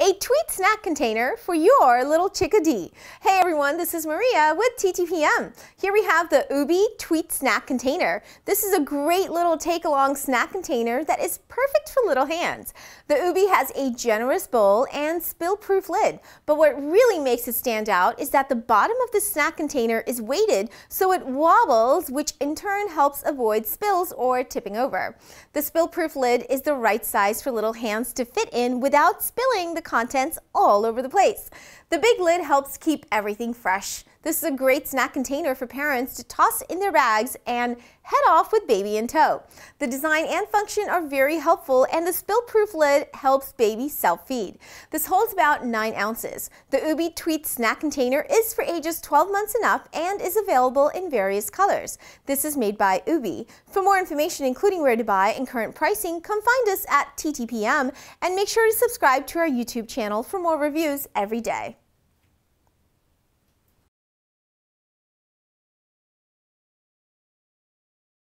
a treat snack container for your little chickadee. Hey everyone, this is Maria with TTPM. Here we have the Ubi Tweet Snack Container. This is a great little take-along snack container that is perfect for little hands. The Ubi has a generous bowl and spill-proof lid, but what really makes it stand out is that the bottom of the snack container is weighted so it wobbles, which in turn helps avoid spills or tipping over. The spill-proof lid is the right size for little hands to fit in without spilling the contents all over the place. The big lid helps keep everything fresh. This is a great snack container for parents to toss in their bags and head off with baby in tow. The design and function are very helpful, and the spill-proof lid helps baby self-feed. This holds about 9 ounces. The Ubi Tweet Snack Container is for ages 12 months and up and is available in various colors. This is made by Ubi. For more information, including where to buy and current pricing, come find us at TTPM and make sure to subscribe to our YouTube channel for more reviews every day.